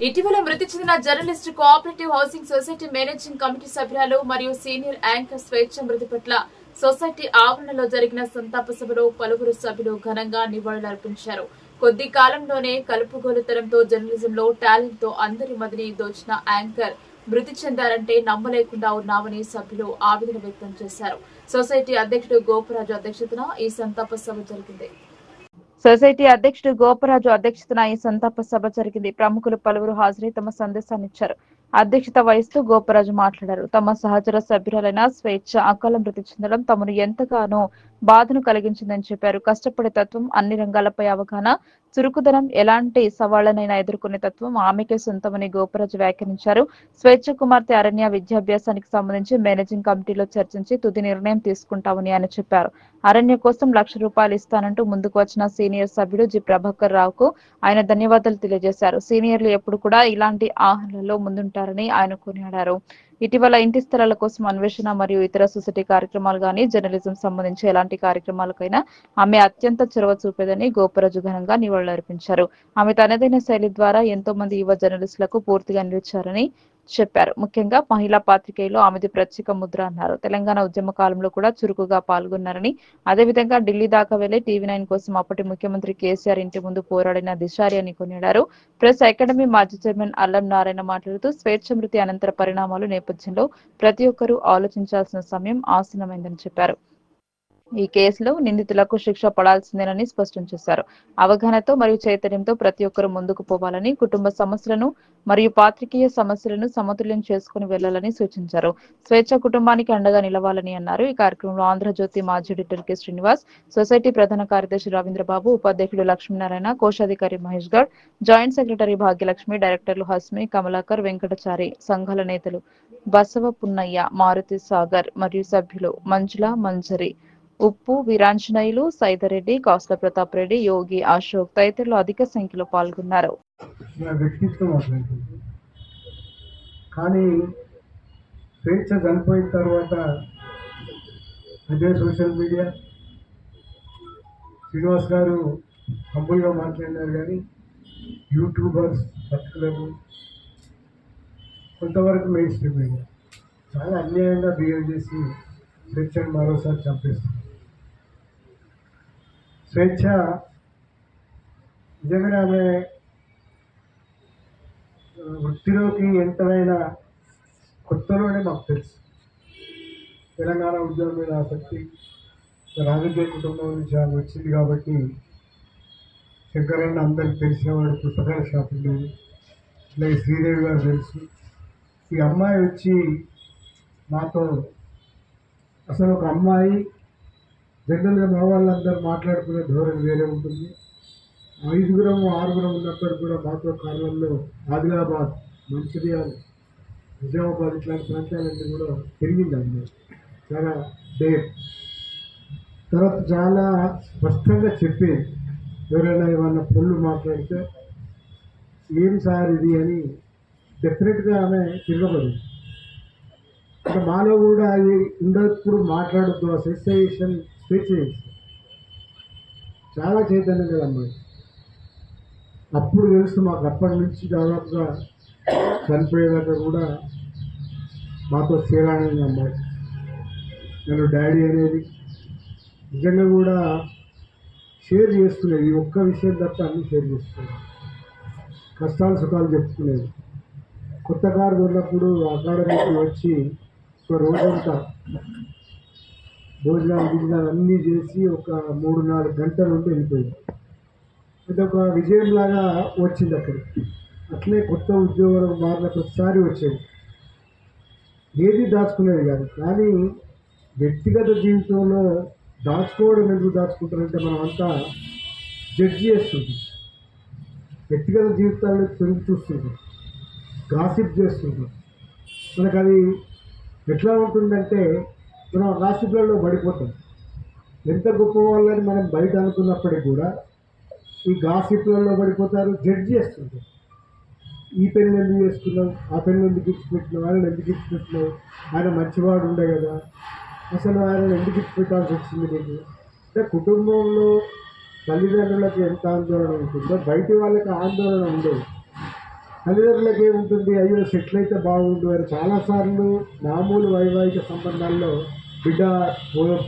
ఇటీవల మృతి చెందిన journalist cooperative housing society managing committee సభ్యురాలు మరియు సీనియర్ యాంకర్ స్వేచ్ఛ మృతి పట్ల సొసైటీ ఆవరణలో జరిగిన సంతాప సభలో పలువురు సభ్యులు ఘనంగా నివాళులర్పించారు. కొద్ది కాలంలోనే కలుపుగోలుతనంతో జర్నలిజంలో టాలెంట్ తో అందరి మదిని దోచిన యాంకర్ మృతి చెందారంటే నమ్మలేకుండా ఉన్నామని సభ్యులు ఆవేదన వ్యక్తం చేశారు. సొసైటీ అధ్యక్షుడు గోపరాజు అధ్యక్షతన ఈ సంతాప సభ జరిగింది. సొసైటీ అధ్యక్షుడు గోపరాజు అధ్యక్షతన ఈ సంతాప సభ జరిగింది. ప్రముఖులు పలువురు హాజరై తమ సందేశాన్నిచ్చారు. అధ్యక్షత వహిస్తూ గోపరాజు మాట్లాడారు. తమ సహచర సభ్యురాలైన స్వేచ్ఛ అకాల మృతి చెందడం తమను ఎంతగానో బాధను కలిగించిందని చెప్పారు. కష్టపడే తత్వం, అన్ని రంగాలపై అవగాహన, చురుకుదనం, ఎలాంటి సవాళ్లనైనా ఎదుర్కొనే తత్వం ఆమెకే సొంతమని గోపరాజు వ్యాఖ్యానించారు. స్వేచ్ఛ కుమార్తె అరణ్య విద్యాభ్యాసానికి సంబంధించి మేనేజింగ్ కమిటీలో చర్చించి తుది నిర్ణయం తీసుకుంటామని ఆయన చెప్పారు. అరణ్య కోసం ₹1,00,000 ఇస్తానంటూ ముందుకు వచ్చిన సీనియర్ సభ్యుడు జి ప్రభాకర్ రావుకు ఆయన ధన్యవాదాలు తెలియజేశారు. సీనియర్లు ఎప్పుడు కూడా ఇలాంటి ఆహ్వానాల్లో ముందుంటారని ఆయన కొనియాడారు. ఇటీవల ఇంటి స్థలాల కోసం అన్వేషణ మరియు ఇతర సొసైటీ కార్యక్రమాలు గానీ జర్నలిజం సంబంధించి ఎలాంటి కార్యక్రమాలకైనా ఆమె అత్యంత చొరవ చూపేదని గోపరాజు ఘనంగా నివాళులర్పించారు. ఆమె తనదైన శైలి ద్వారా ఎంతో మంది యువ జర్నలిస్టులకు పూర్తిగా నిలిచారని చెప్పారు. ముఖ్యంగా మహిళా పాత్రికేయులు ఆమెది ప్రత్యేక ముద్ర అన్నారు. తెలంగాణ ఉద్యమ కాలంలో కూడా చురుకుగా పాల్గొన్నారని, అదేవిధంగా ఢిల్లీ దాకా వెళ్లి టీవీ9 కోసం అప్పటి ముఖ్యమంత్రి కేసీఆర్ ఇంటి ముందు పోరాడిన దిశారి అని కొనియాడారు. ప్రెస్ అకాడమీ మాజీ చైర్మన్ అల్లం నారాయణ మాట్లాడుతూ స్వేచ్ఛ మృతి అనంతర పరిణామాలు నేపథ్యంలో ప్రతి ఒక్కరూ ఆలోచించాల్సిన సమయం ఆసన్నమైందని చెప్పారు. ఈ కేసులో నిందితులకు శిక్ష పడాల్సిందేనని స్పష్టం చేశారు. అవగాహనతో మరియు చైతన్యంతో ప్రతి ఒక్కరూ ముందుకు పోవాలని, కుటుంబ సమస్యలను మరియు పాత్రికేయ సమస్యలను సమతుల్యం చేసుకుని వెళ్లాలని సూచించారు. స్వేచ్ఛ కుటుంబానికి అండగా నిలవాలని అన్నారు. ఈ కార్యక్రమంలో ఆంధ్రజ్యోతి మాజీ ఎడిటర్ కె శ్రీనివాస్, సొసైటీ ప్రధాన కార్యదర్శి రవీంద్రబాబు, ఉపాధ్యక్షుడు లక్ష్మీనారాయణ, కోశాధికారి మహేష్ గౌడ్, జాయింట్ సెక్రటరీ భాగ్యలక్ష్మి, డైరెక్టర్లు హస్మి, కమలాకర్, వెంకటచారి, సంఘాల నేతలు బసవ పున్నయ్య, మారుతి సాగర్ మరియు సభ్యులు మంజుల, మంజరి, ఉప్పు వీరాంజనేయులు, సైదరెడ్డి, కాస్ల ప్రతాప్ రెడ్డి, యోగి, అశోక్ తదితరులు అధిక సంఖ్యలో పాల్గొన్నారు. కానీ స్వేచ్ఛ చనిపోయిన తర్వాత అదే సోషల్ మీడియా శ్రీనివాస్ గారు హంబుల్గా మాట్లాడినారు. కానీ యూట్యూబర్స్ పర్టికులర్ కొంతవరకు మెయిన్ స్ట్రీమ్ మీడియా చాలా అన్యాయంగా బిహేవ్ చేసి స్వేచ్ఛను మరోసారి చంపేస్తుంది. స్వేచ్ఛ నిజంగానే ఆమె వృత్తిలోకి ఎంతైనా కొత్తలోనే మాకు తెలుసు. తెలంగాణ ఉద్యమం మీద ఆసక్తి రాజకీయ కుటుంబం నుంచి ఆమె వచ్చింది కాబట్టి శంకరన్న అందరికి తెలిసిన వాడు పుస్తకాల షాపులు లేదు. ఇట్లా శ్రీదేవి గారు తెలుసు. ఈ అమ్మాయి వచ్చి నాతో అసలు ఒక అమ్మాయి జనరల్గా మా వాళ్ళందరూ మాట్లాడుకునే ధోరణి వేరే ఉంటుంది. 5గురం 6గురం ఉన్నప్పుడు కూడా మాతో కాలంలో ఆదిలాబాద్, మంచిర్యాల, నిజామాబాద్ ఇట్లాంటి ప్రాంతాలన్నీ కూడా పెరిగింది అమ్మాయి. చాలా డేర్ తర్వాత చాలా స్పష్టంగా చెప్పేది. ఎవరైనా ఏమన్నా పొల్లు మాట్లాడితే ఏం సార్ ఇది అని డెఫినెట్గా ఆమె తిరగబడింది. అంటే మాలో కూడా అది ఉండప్పుడు మాట్లాడద్దు, ఆ సెన్సేషన్ స్పీచ్ చాలా చైతన్యం కదా అమ్మాయి. అప్పుడు తెలుసు మాకు, అప్పటి నుంచి దాదాపుగా చనిపోయేదాకా కూడా మాతో చేరాలని అమ్మాయి. నేను డాడీ అనేది నిజంగా కూడా షేర్ చేసుకునేది. ఈ ఒక్క విషయం తప్ప అన్నీ షేర్ చేసుకునేది. కష్టాలు సుఖాలు చెప్పుకునేది. కొత్త కారు కొన్నప్పుడు అకాడమీకి వచ్చి ఒక రోజంతా భోజనాలు అన్నీ చేసి ఒక 3-4 గంటల నుండి వెళ్ళిపోయింది. ఇది ఒక విజయంలాగా వచ్చింది అక్కడికి. అట్లే కొత్త ఉద్యోగం మారిన ప్రతిసారి వచ్చేది. ఏది దాచుకునేది కాదు. కానీ వ్యక్తిగత జీవితంలో దాచుకోవడం ఎందుకు దాచుకుంటారంటే మనం అంతా జడ్జి చేస్తుంది. వ్యక్తిగత జీవితాల్లో తొలిగి చూస్తుంది, గాసిప్ చేస్తుంది. మనకు అది ఎట్లా ఉంటుందంటే మనం గాసిప్లలో పడిపోతాం. ఎంత గొప్ప వాళ్ళని మనం బయట అనుకున్నప్పటికీ కూడా ఈ గాసిప్లలో పడిపోతారు, జడ్జి చేస్తుంటారు. ఈ పెళ్ళి ఎందుకు చేసుకున్నావు, ఆ పెళ్ళి ఎందుకు ఇచ్చిపెట్టినావు, ఆయన ఎందుకు ఇచ్చిపెట్టినావు, ఆయన మంచివాడు ఉండే కదా, అసలు ఆయన ఎందుకు ఇచ్చిపెట్టాల్సి వచ్చింది నీకు. అంటే కుటుంబంలో తల్లిదండ్రులకు ఎంత ఆందోళన ఉంటుందో బయటి వాళ్ళకి ఆందోళన ఉండదు. తల్లిదండ్రులకు ఏముంటుంది, అయ్యో సెటిల్ అయితే బాగుండు అని. చాలాసార్లు మామూలు వైవాహిక సంబంధాల్లో బిడ్డ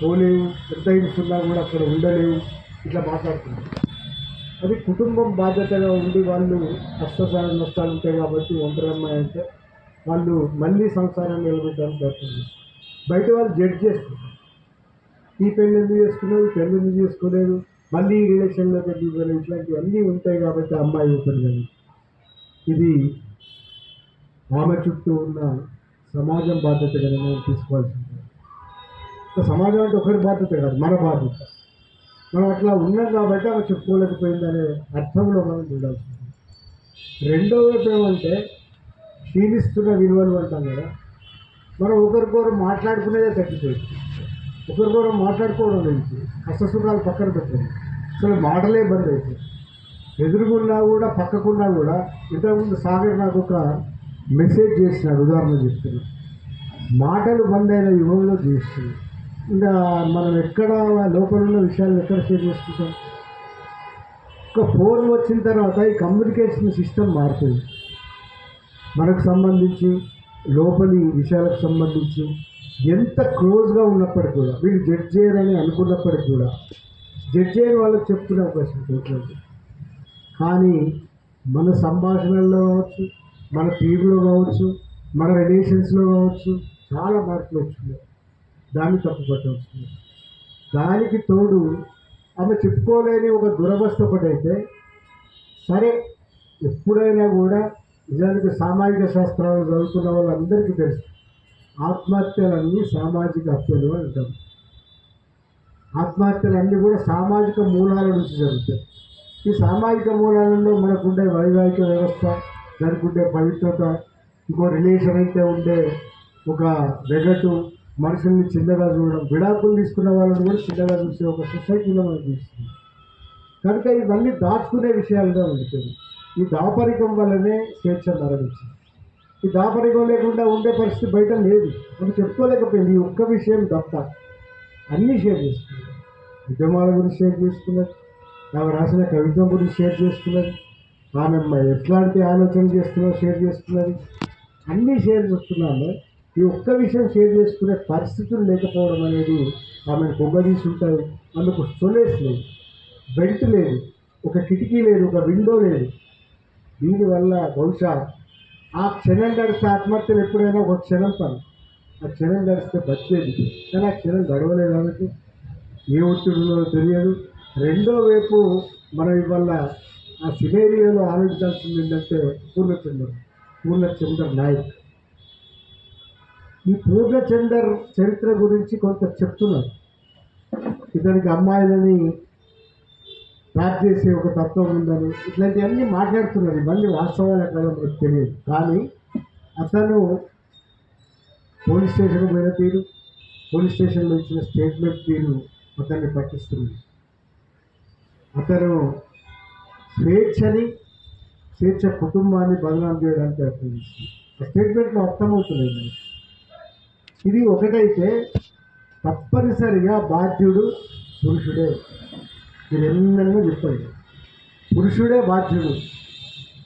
పోలేవు, ఎంత ఇస్తున్నా కూడా అక్కడ ఉండలేవు, ఇట్లా మాట్లాడుతున్నారు. అది కుటుంబం బాధ్యతగా ఉండి వాళ్ళు కష్టాలు నష్టాలు ఉంటాయి కాబట్టి ఒంటరమ్మాయి అంటే వాళ్ళు మళ్ళీ సంసారాన్ని నిలబెట్టడానికి ప్రయత్నం చేస్తారు. బయట వాళ్ళు జడ్జ్ చేస్తారు, ఈ పెళ్ళి ఎందుకు చేసుకున్నారు, ఈ పెళ్ళి ఎందుకు చేసుకోలేదు, మళ్ళీ ఈ రిలేషన్లోకి ఎందుకు వెళ్ళి, ఇట్లాంటివన్నీ ఉంటాయి కాబట్టి అమ్మాయి ఉంటుంది కానీ ఇది ఆమె చుట్టూ ఉన్న సమాజం బాధ్యతగా మనం తీసుకోవాల్సి ఉంటుంది. సమాజం అంటే ఒకరి బాధ్యత కాదు, మన బాధ్యత. మనం అట్లా ఉన్నాం కాబట్టి ఆమె చెప్పుకోలేకపోయిందనే అర్థంలో మనం చూడాల్సి ఉంటుంది. రెండవది ఏమంటే క్షీణిస్తున్న విలువలు అంటాం కదా, మనం ఒకరికొకరు మాట్లాడుకునేదే తగ్గిపోయింది. ఒకరికొకరు మాట్లాడుకోవడం లేదు, కష్టసుఖాలు పక్కన పెట్టండి, అసలు మాటలే బంద్ అవుతాయి. ఎదురుగున్నా కూడా పక్కకున్నా కూడా. ఇంతకుముందు సాగర్ నాకు ఒక మెసేజ్ చేసినాడు, ఉదాహరణ చెప్తున్నాడు. మాటలు బంద్ అయిన యుగంలో చేస్తుంది. ఇంకా మనం ఎక్కడ లోపల ఉన్న విషయాలు ఎక్కడ షేర్ చేసుకుంటాం. ఒక ఫోన్ వచ్చిన తర్వాత ఈ కమ్యూనికేషన్ సిస్టమ్ మారుతుంది. మనకు సంబంధించి లోపలి విషయాలకు సంబంధించి ఎంత క్లోజ్గా ఉన్నప్పటికీ కూడా, వీళ్ళు జడ్జ్ చేయరని అనుకున్నప్పటికీ కూడా జడ్జ్ చేయని వాళ్ళకి చెప్తున్న అవకాశం ఉంటుంది. కానీ మన సంభాషణల్లో కావచ్చు, మన తీరులో కావచ్చు, మన రిలేషన్స్లో కావచ్చు చాలా మార్పులు వచ్చినాయి. దాన్ని తప్పు పట్టవచ్చు. దానికి తోడు ఆమె చెప్పుకోలేని ఒక దురవస్థ ఒకటైతే సరే. ఎప్పుడైనా కూడా నిజానికి సామాజిక శాస్త్రాలు చదువుతున్న వాళ్ళందరికీ తెలుసు, ఆత్మహత్యలన్నీ సామాజిక హత్యలు అంటారు. ఆత్మహత్యలన్నీ కూడా సామాజిక మూలాల నుంచి జరుగుతాయి. ఈ సామాజిక మూలాలలో మనకుండే వైవాహిక వ్యవస్థ, దానికి ఉండే పవిత్రత, ఇంకో రిలేషన్ అయితే ఉండే ఒక వెగటు, మనుషుల్ని చిన్నగా చూడడం, విడాకులు తీసుకున్న వాళ్ళని కూడా చిన్నగా చూసే ఒక సొసైటీలో మనకు చూస్తుంది. కనుక ఇవన్నీ దాచుకునే విషయాలుగా ఉంటుంది. ఈ దాపరికం వల్లనే స్వేచ్ఛ మరణించింది. ఈ దాపరికం లేకుండా ఉండే పరిస్థితి బయట లేదు. మనం చెప్పుకోలేకపోయింది. ఈ ఒక్క విషయం తప్ప అన్నీ షేర్ చేసుకున్నారు. ఉద్యమాల గురించి షేర్ చేసుకున్నారు, ఆమె రాసిన కవిత్వం గురించి షేర్ చేసుకున్నది, ఆమె ఎట్లాంటి ఆలోచన చేస్తున్నారో షేర్ చేసుకున్నది, అన్నీ షేర్ చేస్తున్నాము. ఈ ఒక్క విషయం షేర్ చేసుకునే పరిస్థితులు లేకపోవడం అనేది ఆమెను పొగ్గదీసి ఉంటుంది. అందుకు సొలేస్ లేదు, బెల్ట్ లేదు, ఒక కిటికీ లేదు, ఒక విండో లేదు. దీనివల్ల బహుశా ఆ క్షణం గడిస్తే ఆత్మహత్యలు ఎప్పుడైనా ఒక క్షణం పని, ఆ క్షణం గడిస్తే బతికేది. కానీ ఆ క్షణం గడవలేదు కాబట్టి ఏ ఒత్తిడిలో తెలియదు. రెండో వైపు మనం ఇవాళ ఆ సినేరియోలో ఆలోచించాల్సింది ఏంటంటే పూర్ణచందర్ నాయక్. ఈ పూర్ణచందర్ చరిత్ర గురించి కొంత చెప్తున్నారు. ఇతనికి అమ్మాయిలని ట్రాప్ చేసే ఒక తత్వం ఉందని, ఇట్లాంటివన్నీ మాట్లాడుతున్నారు. ఇవన్నీ వాస్తవాలు ఎక్కడ మనకు తెలియదు. కానీ అతను పోలీస్ స్టేషన్ పోయిన తీరు, పోలీస్ స్టేషన్లో ఇచ్చిన స్టేట్మెంట్ తీరు అతన్ని పట్టిస్తుంది. అతను స్వేచ్ఛ కుటుంబాన్ని బదనాం చేయడానికి ప్రయత్నిస్తుంది. ఆ స్టేట్మెంట్లో అర్థమవుతుంది. ఇది ఒకటైతే తప్పనిసరిగా బాధ్యుడు పురుషుడే. మీరు ఎన్నైనా చెప్పండి, పురుషుడే బాధ్యుడు.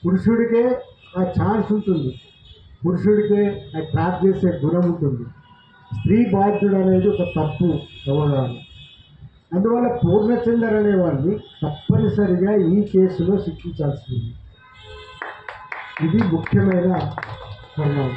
పురుషుడికే ఆ ఛాన్స్ ఉంటుంది, పురుషుడికే ఆ ట్రాప్ చేసే గుణం ఉంటుంది. స్త్రీ బాధ్యుడు అనేది ఒక తప్పు అవగాహన. అందువల్ల పూర్ణచందర్ అనేవాడిని తప్పనిసరిగా ఈ కేసులో శిక్షించాల్సింది. ఇది ముఖ్యమైన పరిణామం.